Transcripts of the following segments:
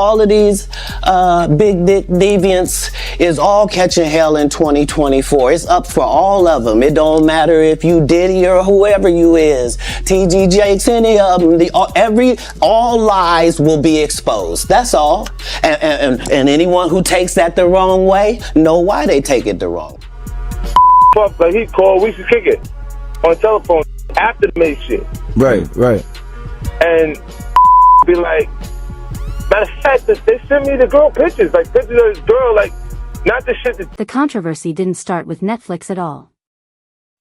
all of these big dick deviants is all catching hell in 2024. It's up for all of them. It don't matter if you Diddy or whoever you is, TG Jakes, any of them. All lies will be exposed. That's all. And anyone who takes that the wrong way, know why they take it the wrong. Fuck, like he called, we used to kick it on telephone after the make shit. Right. And be like, matter of fact, they sent me the girl pictures, like pictures of this girl, like, not the shit that... The controversy didn't start with Netflix at all.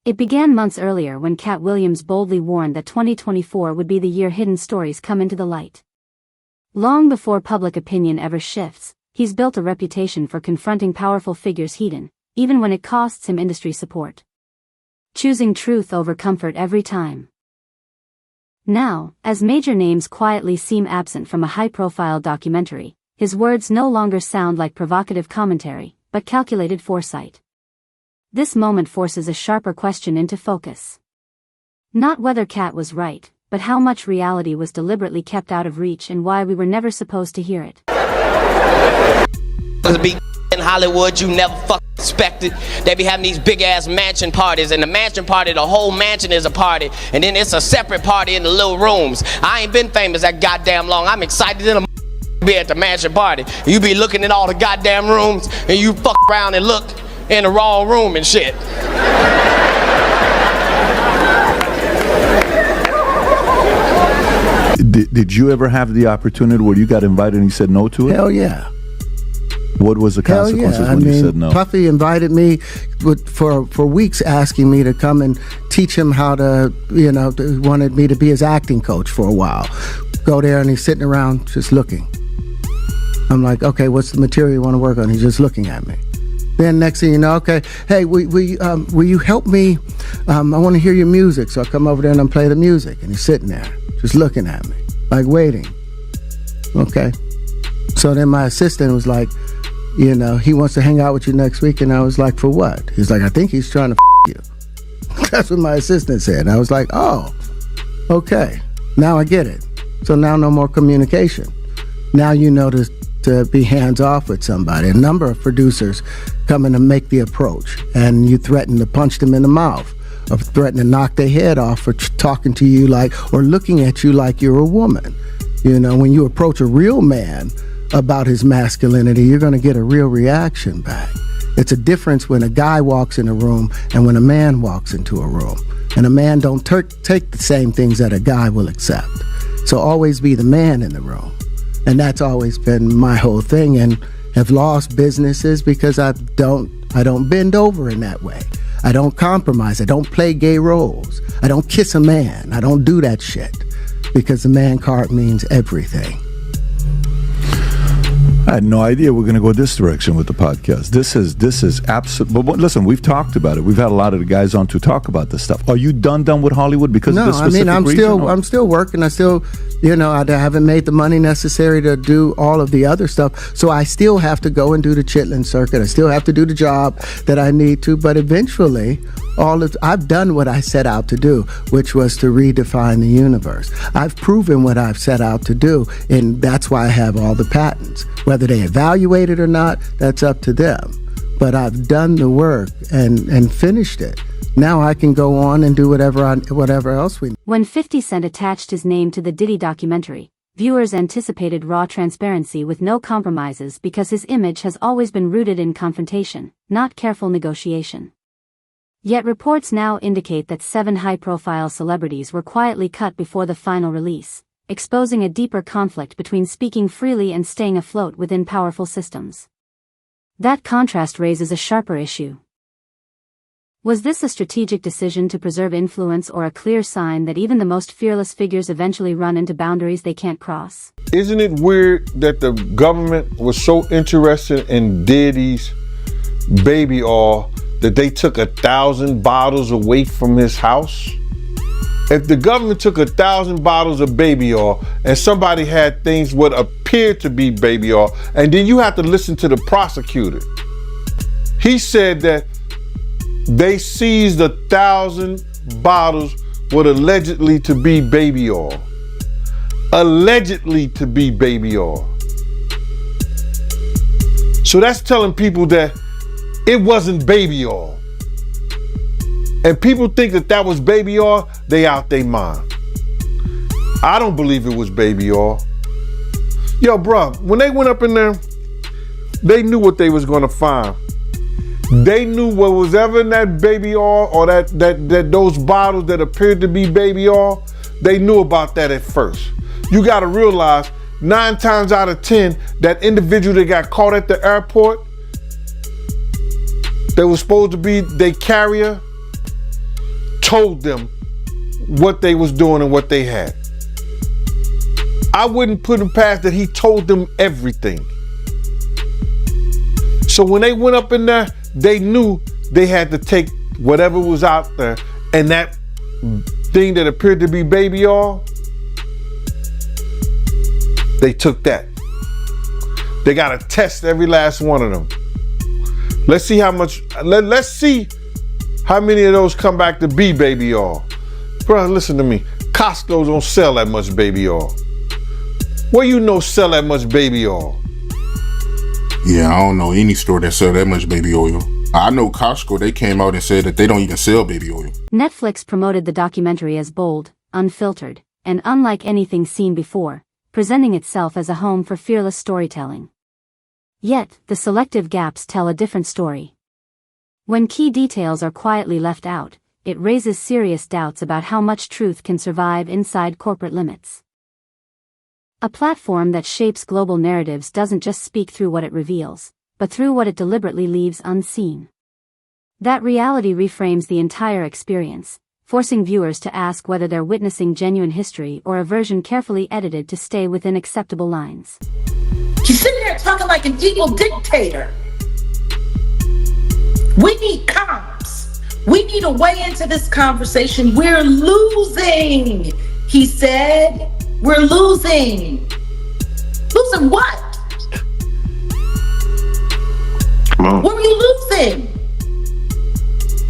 It began months earlier when Katt Williams boldly warned that 2024 would be the year hidden stories come into the light. Long before public opinion ever shifts, he's built a reputation for confronting powerful figures hidden, even when it costs him industry support. Choosing truth over comfort every time. Now, as major names quietly seem absent from a high-profile documentary, his words no longer sound like provocative commentary, but calculated foresight. This moment forces a sharper question into focus. Not whether Katt was right, but how much reality was deliberately kept out of reach and why we were never supposed to hear it. In Hollywood, you never expected. They be having these big ass mansion parties, and the mansion party, the whole mansion is a party, and then it's a separate party in the little rooms. I ain't been famous that goddamn long. I'm excited to be at the mansion party. You be looking in all the goddamn rooms, and you fuck around and look in the wrong room and shit. Did you ever have the opportunity where you got invited and you said no to it? Hell yeah. What was the consequences when you said no? Puffy invited me for weeks, asking me to come and teach him how to, wanted me to be his acting coach for a while. Go there and he's sitting around just looking. I'm like, okay, what's the material you want to work on? He's just looking at me. Then next thing you know, okay, hey, will you help me? I want to hear your music. So I come over there and I play the music. And he's sitting there just looking at me, like waiting. Okay. So then my assistant was like, he wants to hang out with you next week. And I was like, for what? He's like, I think he's trying to you. That's what my assistant said. And I was like, oh, okay. Now I get it. So now no more communication. Now you know to be hands off with somebody. A number of producers come in to make the approach, and you threaten to punch them in the mouth, or threaten to knock their head off for talking to you or looking at you like you're a woman. When you approach a real man about his masculinity, you're going to get a real reaction back. It's a difference when a guy walks in a room and when a man walks into a room. And a man don't take the same things that a guy will accept. So always be the man in the room. And that's always been my whole thing, and have lost businesses because I don't bend over in that way. I don't compromise. I don't play gay roles. I don't kiss a man. I don't do that shit because the man card means everything. I had no idea we're going to go this direction with the podcast. This is absolute. But listen, we've talked about it. We've had a lot of the guys on to talk about this stuff. Are you done with Hollywood because of this specific reason? I'm still working. I still, I haven't made the money necessary to do all of the other stuff. So I still have to go and do the Chitlin circuit. I still have to do the job that I need to. But eventually, I've done what I set out to do, which was to redefine the universe. I've proven what I've set out to do, and that's why I have all the patents. Whether they evaluate it or not, that's up to them. But I've done the work and finished it. Now I can go on and do whatever else we need. When 50 Cent attached his name to the Diddy documentary, viewers anticipated raw transparency with no compromises because his image has always been rooted in confrontation, not careful negotiation. Yet reports now indicate that 7 high-profile celebrities were quietly cut before the final release, exposing a deeper conflict between speaking freely and staying afloat within powerful systems. That contrast raises a sharper issue. Was this a strategic decision to preserve influence or a clear sign that even the most fearless figures eventually run into boundaries they can't cross? Isn't it weird that the government was so interested in Diddy's baby oil that they took 1,000 bottles away from his house? If the government took 1,000 bottles of baby oil and somebody had things what appeared to be baby oil, and then you have to listen to the prosecutor. He said that they seized 1,000 bottles what allegedly to be baby oil. Allegedly to be baby oil. So that's telling people that it wasn't baby oil. And people think that that was baby oil, they out their mind. I don't believe it was baby oil. Yo, bro, when they went up in there, they knew what they was gonna find. They knew what was ever in that baby oil or that those bottles that appeared to be baby oil, they knew about that at first. You gotta realize 9 times out of 10, that individual that got caught at the airport, that was supposed to be their carrier, told them what they was doing and what they had. I wouldn't put him past that he told them everything. So when they went up in there, they knew they had to take whatever was out there, and that thing that appeared to be baby oil, they took that. They got to test every last one of them. Let's see how much, let's see how many of those come back to be baby oil. Bro, listen to me. Costco don't sell that much baby oil. Where you know sell that much baby oil? Yeah, I don't know any store that sell that much baby oil. I know Costco, they came out and said that they don't even sell baby oil. Netflix promoted the documentary as bold, unfiltered, and unlike anything seen before, presenting itself as a home for fearless storytelling. Yet, the selective gaps tell a different story. When key details are quietly left out, it raises serious doubts about how much truth can survive inside corporate limits. A platform that shapes global narratives doesn't just speak through what it reveals, but through what it deliberately leaves unseen. That reality reframes the entire experience, forcing viewers to ask whether they're witnessing genuine history or a version carefully edited to stay within acceptable lines. You're sitting there talking like an evil dictator. We need comms. We need a way into this conversation. We're losing, he said. We're losing. Losing what? Come on. What were you losing?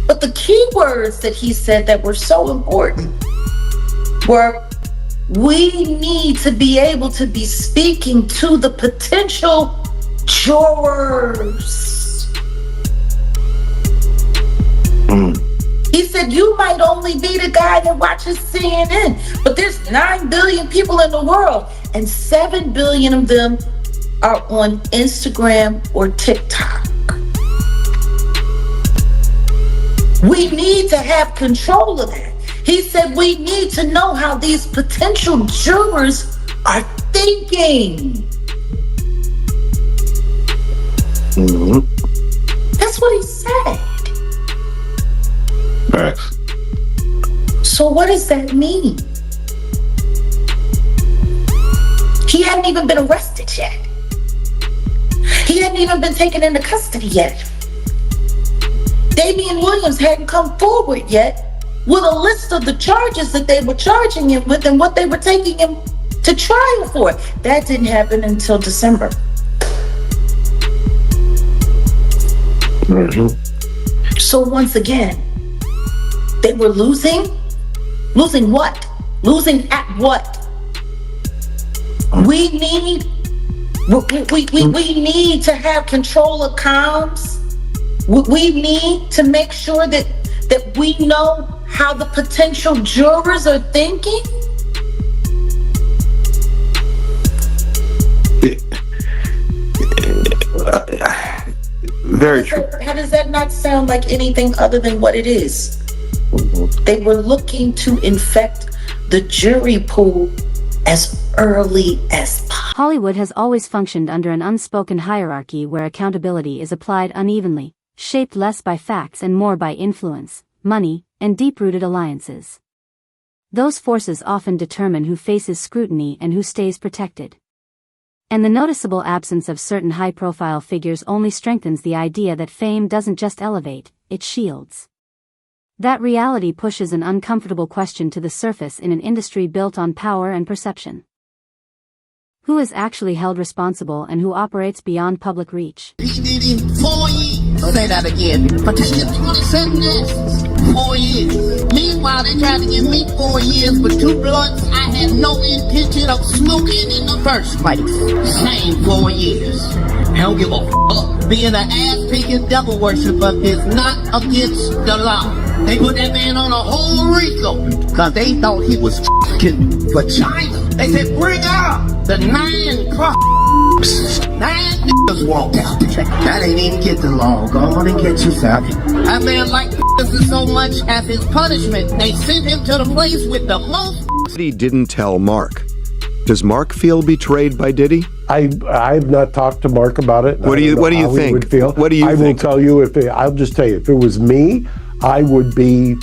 But the key words that he said that were so important were, we need to be able to be speaking to the potential jurors. He said, you might only be the guy that watches CNN, but there's 9 billion people in the world, and 7 billion of them are on Instagram or TikTok. We need to have control of that. He said we need to know how these potential jurors are thinking. That's what he said. Facts. So what does that mean? He hadn't even been arrested yet. He hadn't even been taken into custody yet. Damian Williams hadn't come forward yet with a list of the charges that they were charging him with and what they were taking him to trial for. That didn't happen until December. So once again, they were losing? Losing what? Losing at what? We need to have control of comms. We need to make sure that we know how the potential jurors are thinking. Very true. How does that not sound like anything other than what it is? They were looking to infect the jury pool as early as possible. Hollywood has always functioned under an unspoken hierarchy where accountability is applied unevenly, shaped less by facts and more by influence, money, and deep-rooted alliances. Those forces often determine who faces scrutiny and who stays protected. And the noticeable absence of certain high-profile figures only strengthens the idea that fame doesn't just elevate, it shields. That reality pushes an uncomfortable question to the surface in an industry built on power and perception. Who is actually held responsible and who operates beyond public reach? He did it 4 years. Say that again. But they just want to send this 4 years. Meanwhile, they tried to give me 4 years for 2 blunts I had no intention of smoking in the first place. Same 4 years. I don't give a fuck. being an ass-picking devil worshiper is not against the law. They put that man on a whole RICO because they thought he was f***ing for China. They said, bring out the 9 niggas walked out. That ain't even get the law. Go on and get you something. That man liked this so much as his punishment. They sent him to the place with the most. Diddy didn't tell Mark. Does Mark feel betrayed by Diddy? I've not talked to Mark about it. What do you think? Would feel. What do you think? I will tell you I'll just tell you, if it was me, I would be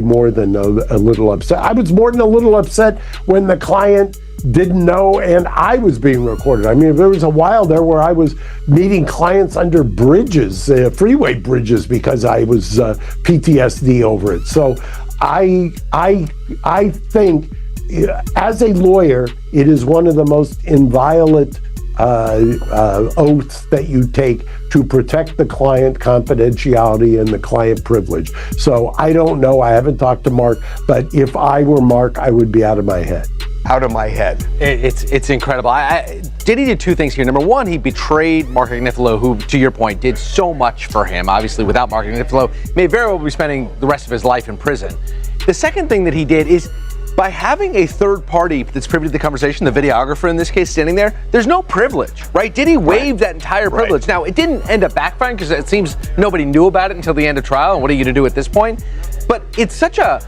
more than a little upset. I was more than a little upset when the client didn't know and I was being recorded. I mean, there was a while there where I was meeting clients under bridges, freeway bridges, because I was PTSD over it. So I think, as a lawyer, it is one of the most inviolate oaths that you take to protect the client confidentiality and the client privilege. So I don't know. I haven't talked to Mark, but if I were Mark, I would be out of my head. Out of my head. It's incredible. Diddy did two things here. Number one, he betrayed Mark Agnifilo, who, to your point, did so much for him. Obviously, without Mark Agnifilo, may very well be spending the rest of his life in prison. The second thing that he did is, by having a third party that's privy to the conversation, the videographer in this case standing there, there's no privilege, right? Diddy waived that entire privilege. Now, it didn't end up backfiring because it seems nobody knew about it until the end of trial, and what are you going to do at this point? But it's such a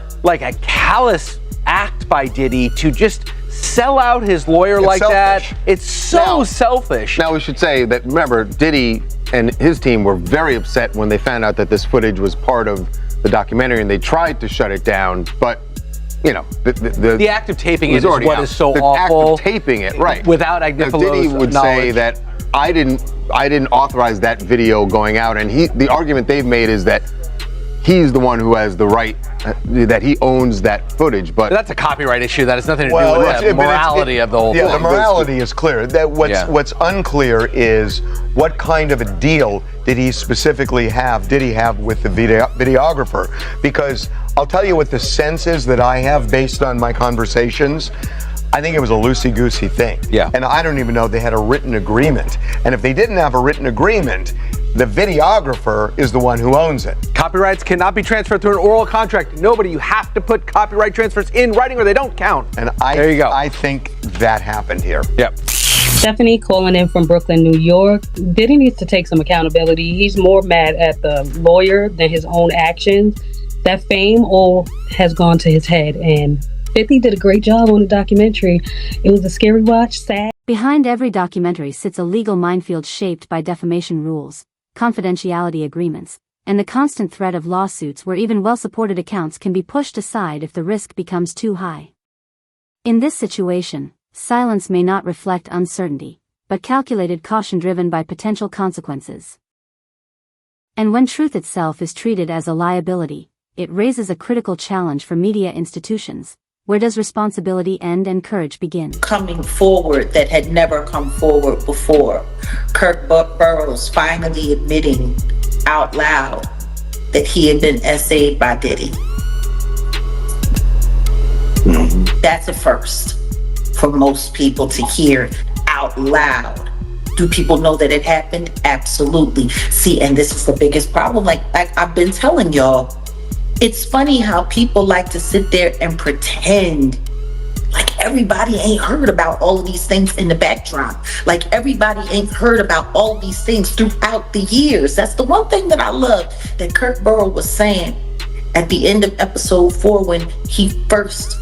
callous act by Diddy to just sell out his lawyer like selfish. that. It's so selfish. Now, we should say that, remember, Diddy and his team were very upset when they found out that this footage was part of the documentary, and they tried to shut it down, but you know, the act of taping it is what out. is so the awful. The act of taping it, right? Without Agnifilo's Diddy would say that I didn't authorize that video going out, and the argument they've made is that he's the one who has the right, that he owns that footage. But that's a copyright issue. That has nothing to do with the morality of the whole thing. Yeah, the morality is clear. That what's unclear is what kind of a deal did he have with the videographer? Because I'll tell you what the sense is that I have based on my conversations. I think it was a loosey-goosey thing. Yeah. And I don't even know they had a written agreement. And if they didn't have a written agreement, the videographer is the one who owns it. Copyrights cannot be transferred through an oral contract. Nobody, you have to put copyright transfers in writing or they don't count. And there you go. I think that happened here. Yep. Stephanie calling in from Brooklyn, New York. Diddy needs to take some accountability. He's more mad at the lawyer than his own actions. That fame all has gone to his head, and 50 did a great job on the documentary. It was a scary watch, sad. Behind every documentary sits a legal minefield shaped by defamation rules, confidentiality agreements, and the constant threat of lawsuits where even well-supported accounts can be pushed aside if the risk becomes too high. In this situation, silence may not reflect uncertainty, but calculated caution driven by potential consequences. And when truth itself is treated as a liability, it raises a critical challenge for media institutions. Where does responsibility end and courage begin? Coming forward that had never come forward before. Kirk Burroughs finally admitting out loud that he had been essayed by Diddy. That's a first for most people to hear out loud. Do people know that it happened? Absolutely. See, and this is the biggest problem. Like I've been telling y'all, it's funny how people like to sit there and pretend like everybody ain't heard about all of these things in the backdrop. Like everybody ain't heard about all these things throughout the years. That's the one thing that I love that Kirk Burroughs was saying at the end of episode 4 when he first,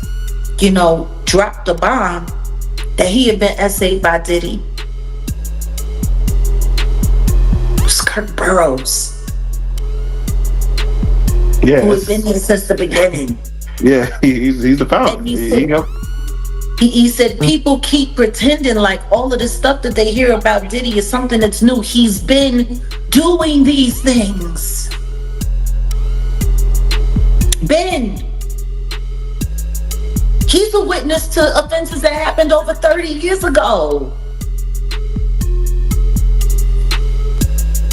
dropped the bomb that he had been essayed by Diddy. It was Kirk Burroughs. Yeah, who has been here since the beginning. Yeah, he's the founder. He said people keep pretending like all of this stuff that they hear about Diddy is something that's new. He's been doing these things. He's a witness to offenses that happened over 30 years ago.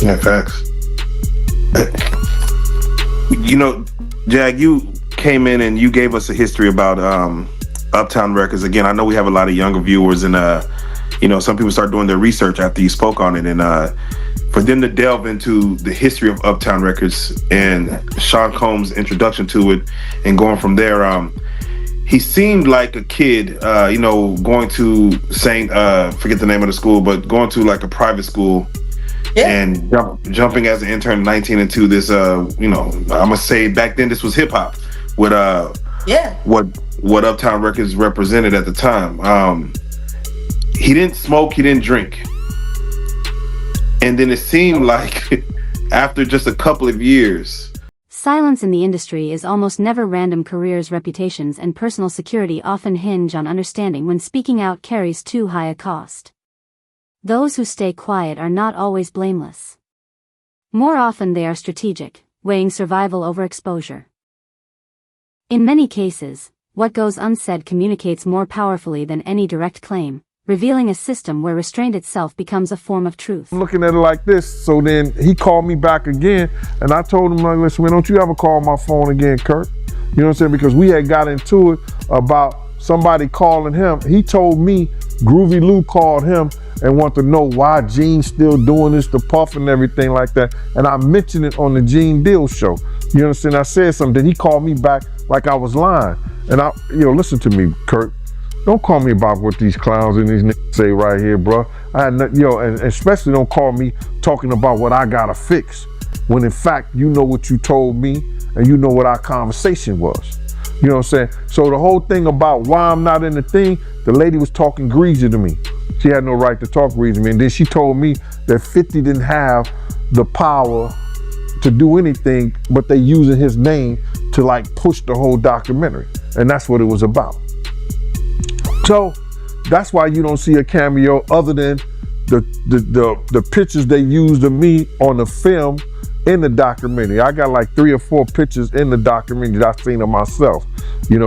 Yeah, facts. Jag, you came in and you gave us a history about Uptown Records. Again, I know we have a lot of younger viewers, and some people start doing their research after you spoke on it, and for them to delve into the history of Uptown Records and Sean Combs' introduction to it, and going from there, he seemed like a kid, going to forget the name of the school, but going to like a private school. Yeah. And jumping as an intern 19 into this, I'm gonna say back then this was hip hop with what Uptown Records represented at the time. He didn't smoke, he didn't drink, and then it seemed like after just a couple of years, silence in the industry is almost never random. Careers, reputations, and personal security often hinge on understanding when speaking out carries too high a cost. Those who stay quiet are not always blameless. More often they are strategic, weighing survival over exposure. In many cases, what goes unsaid communicates more powerfully than any direct claim, revealing a system where restraint itself becomes a form of truth. I'm looking at it like this, so then he called me back again, and I told him, like, listen, man, don't you ever call my phone again, Kurt? You know what I'm saying? Because we had got into it about somebody calling him. He told me Groovy Lou called him and want to know why Gene's still doing this to Puff and everything like that. And I mentioned it on the Gene Deal show. You understand? I said something. Then he called me back like I was lying. And listen to me, Kurt. Don't call me about what these clowns and these niggas say right here, bro. And especially don't call me talking about what I gotta fix. When in fact, you know what you told me and you know what our conversation was. You know what I'm saying? So the whole thing about why I'm not in the thing, the lady was talking greasy to me. She had no right to talk greasy to me. And then she told me that 50 didn't have the power to do anything, but they using his name to like push the whole documentary. And that's what it was about. So that's why you don't see a cameo other than the pictures they used of me on the film in the documentary. I got like 3 or 4 pictures in the documentary that I've seen of myself.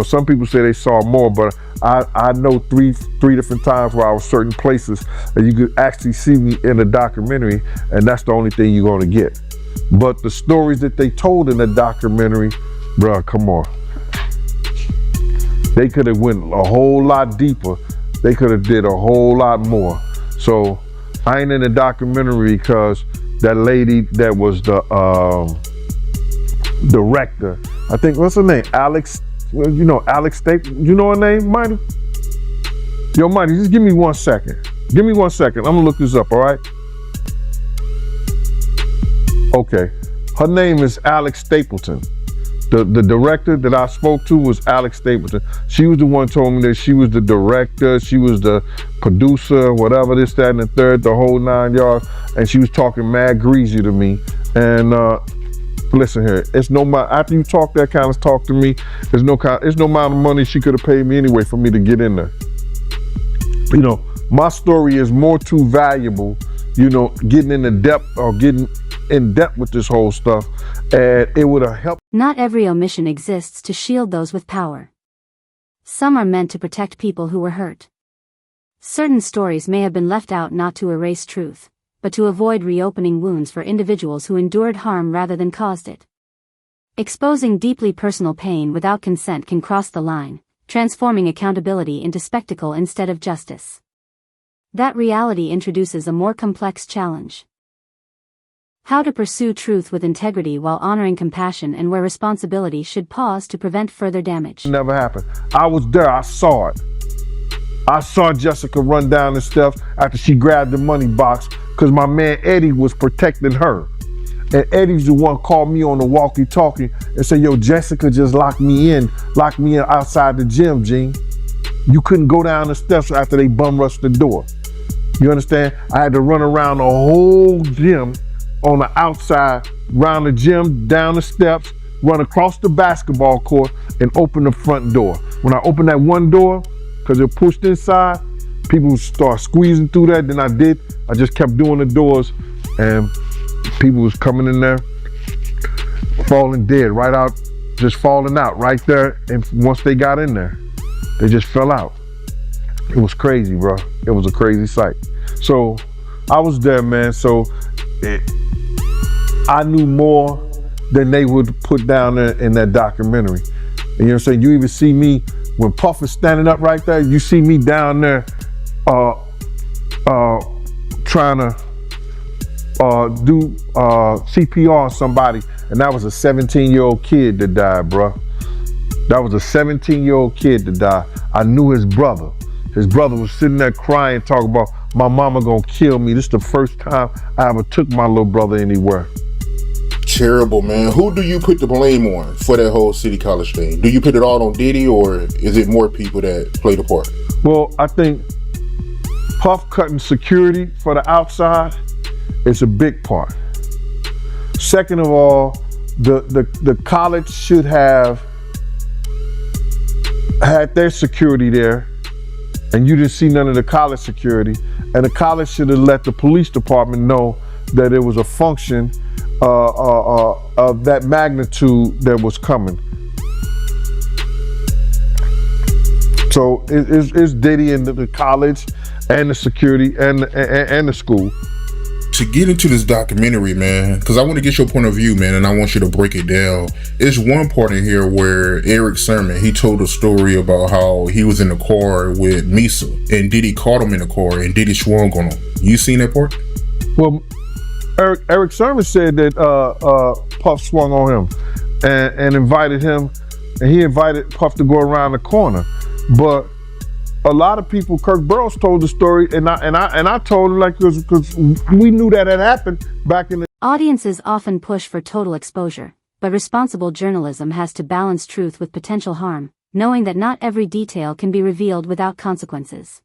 Some people say they saw more, but I know three different times where I was certain places that you could actually see me in the documentary, and that's the only thing you're gonna get. But the stories that they told in the documentary, bruh, come on. They could have went a whole lot deeper. They could have did a whole lot more. So I ain't in the documentary because that lady that was the director, I think, what's her name? Alex Staples. You know her name, Mighty? Yo, Mighty, just give me 1 second. Give me 1 second. I'm gonna look this up, all right? Okay. Her name is Alex Stapleton. The director that I spoke to was Alex Stapleton. She was the one who told me that she was the director, she was the producer, whatever, this, that, and the third, the whole 9 yards. And she was talking mad greasy to me. And listen here, it's no matter, after you talk that kind of talk to me, it's no amount of money she could have paid me anyway for me to get in there. My story is more too valuable, getting in the depth or getting in depth with this whole stuff, and it would have helped. Not every omission exists to shield those with power. Some are meant to protect people who were hurt. Certain stories may have been left out not to erase truth, but to avoid reopening wounds for individuals who endured harm rather than caused it. Exposing deeply personal pain without consent can cross the line, transforming accountability into spectacle instead of justice. That reality introduces a more complex challenge. How to pursue truth with integrity while honoring compassion and where responsibility should pause to prevent further damage. It never happened. I was there, I saw it. I saw Jessica run down the steps after she grabbed the money box because my man Eddie was protecting her. And Eddie's the one called me on the walkie-talkie and said, yo, Jessica just locked me in outside the gym, Gene. You couldn't go down the steps after they bum rushed the door. You understand? I had to run around the whole gym on the outside, around the gym, down the steps, run across the basketball court, and open the front door. When I opened that one door, because it pushed inside, people start squeezing through that. Then I just kept doing the doors, and people was coming in there, falling dead, right out, just falling out right there. And once they got in there, they just fell out. It was crazy, bro. It was a crazy sight. So I was there, man. So I knew more than they would put down there in that documentary. And you know what I'm saying? You even see me, when Puff is standing up right there, you see me down there trying to do CPR on somebody, and that was a 17-year-old kid that died, bro. That was a 17-year-old kid that died. I knew his brother. His brother was sitting there crying, talking about, my mama gonna kill me. This is the first time I ever took my little brother anywhere. Terrible, man. Who do you put the blame on for that whole City College thing? Do you put it all on Diddy, or is it more people that played a part? Well, I think Puff cutting security for the outside is a big part. Second of all, the college should have had their security there, and you didn't see none of the college security, and the college should have let the police department know that it was a function of that magnitude that was coming. So it's Diddy and the college and the security and the school. To get into this documentary, man, because I want to get your point of view, man, and I want you to break it down. It's one part in here where Eric Sermon, he told a story about how he was in the car with Misa, and Diddy caught him in the car, and Diddy swung on him. You seen that part? Well, Eric Sermon said that Puff swung on him and invited him, and he invited Puff to go around the corner. But a lot of people, Kirk Burrows told the story, and I told him, like, because we knew that had happened back in the... Audiences often push for total exposure, but responsible journalism has to balance truth with potential harm, knowing that not every detail can be revealed without consequences.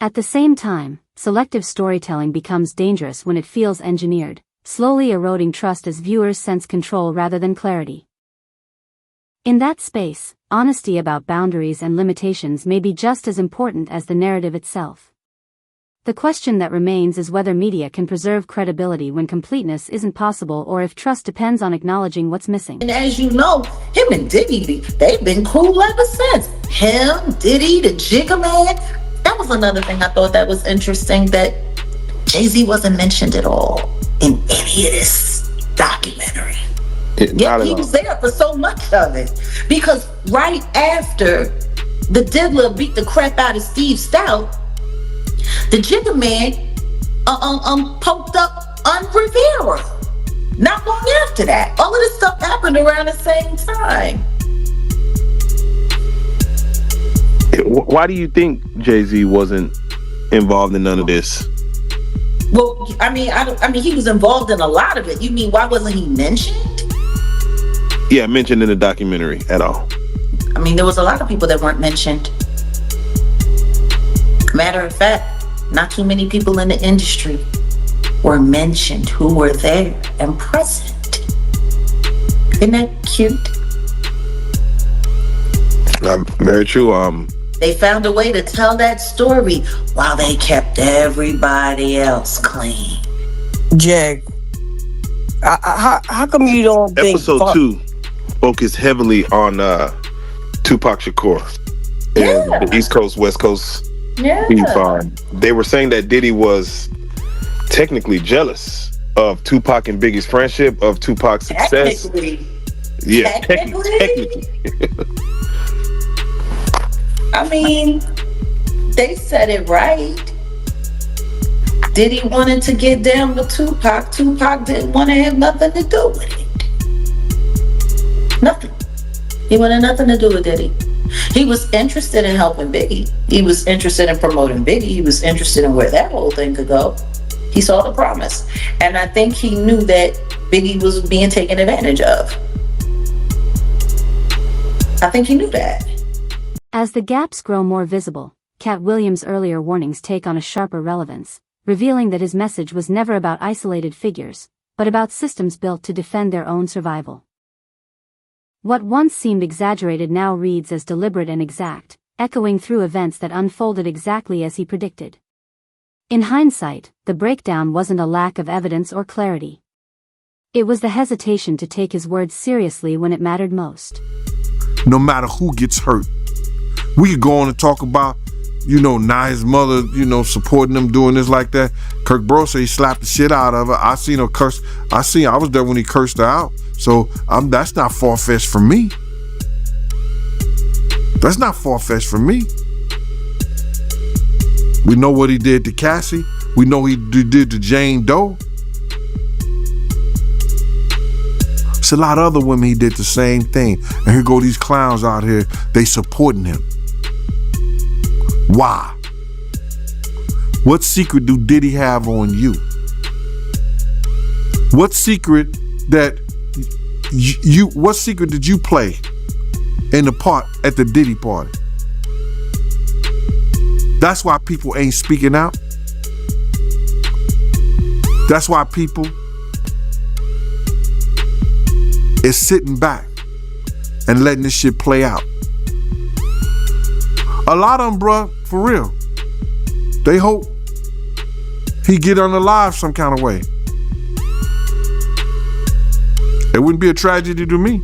At the same time, selective storytelling becomes dangerous when it feels engineered, slowly eroding trust as viewers sense control rather than clarity. In that space, honesty about boundaries and limitations may be just as important as the narrative itself. The question that remains is whether media can preserve credibility when completeness isn't possible, or if trust depends on acknowledging what's missing. And as you know, him and Diddy, they've been cool ever since. Him, Diddy, the Jigga Man. That was another thing I thought that was interesting, that Jay-Z wasn't mentioned at all in any of this documentary. Yeah, he was there for so much of it. Because right after the Diddler beat the crap out of Steve Stout, the Jigga Man poked up on Rivera. Not long after that. All of this stuff happened around the same time. Why do you think Jay-Z wasn't involved in none of this? Well, I mean, he was involved in a lot of it. You mean, why wasn't he mentioned? Yeah, mentioned in the documentary at all. I mean, there was a lot of people that weren't mentioned. Matter of fact, not too many people in the industry were mentioned who were there and present. Isn't that cute? Very true. They found a way to tell that story while they kept everybody else clean. Jag, how come you don't think... Episode 2 focused heavily on Tupac Shakur and the East Coast, West Coast beef. They were saying that Diddy was technically jealous of Tupac and Biggie's friendship, of Tupac's success. Technically. Yeah, technically. I mean, they said it right. Diddy wanted to get down with Tupac. Tupac didn't want to have nothing to do with it. Nothing. He wanted nothing to do with Diddy. He was interested in helping Biggie. He was interested in promoting Biggie. He was interested in where that whole thing could go. He saw the promise. And I think he knew that Biggie was being taken advantage of. I think he knew that. As the gaps grow more visible, Katt Williams' earlier warnings take on a sharper relevance, revealing that his message was never about isolated figures, but about systems built to defend their own survival. What once seemed exaggerated now reads as deliberate and exact, echoing through events that unfolded exactly as he predicted. In hindsight, the breakdown wasn't a lack of evidence or clarity. It was the hesitation to take his words seriously when it mattered most. No matter who gets hurt, we could go on and talk about, now his mother, supporting him, doing this like that. Kirk Burrows said he slapped the shit out of her. I seen her curse. I was there when he cursed her out. So that's not far-fetched for me. That's not far-fetched for me. We know what he did to Cassie. We know he did to Jane Doe. It's a lot of other women he did the same thing. And here go these clowns out here, they supporting him. Why? What secret do Diddy have on you? What secret that what secret did you play in the part at the Diddy party? That's why people ain't speaking out. That's why people is sitting back and letting this shit play out. A lot of them, bruh, for real, they hope he get unalive some kind of way. It wouldn't be a tragedy to me.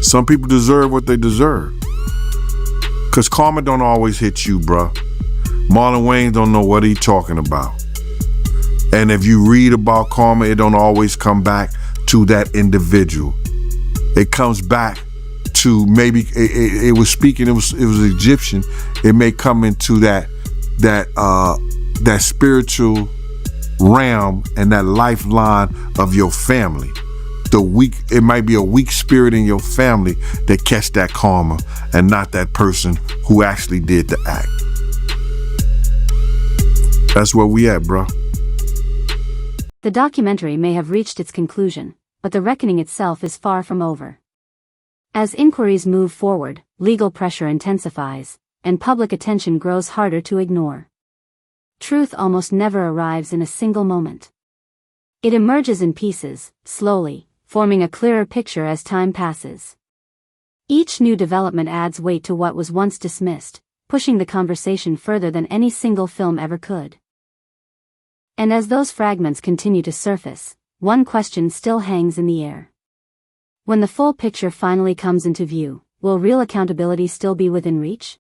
Some people deserve what they deserve. Cause karma don't always hit you, bruh. Marlon Wayans don't know what he talking about. And if you read about karma, it don't always come back to that individual. It comes back to maybe it was speaking. It was Egyptian. It may come into that spiritual realm and that lifeline of your family. It might be a weak spirit in your family that catch that karma and not that person who actually did the act. That's where we at, bro. The documentary may have reached its conclusion, but the reckoning itself is far from over. As inquiries move forward, legal pressure intensifies, and public attention grows harder to ignore. Truth almost never arrives in a single moment. It emerges in pieces, slowly, forming a clearer picture as time passes. Each new development adds weight to what was once dismissed, pushing the conversation further than any single film ever could. And as those fragments continue to surface, one question still hangs in the air. When the full picture finally comes into view, will real accountability still be within reach?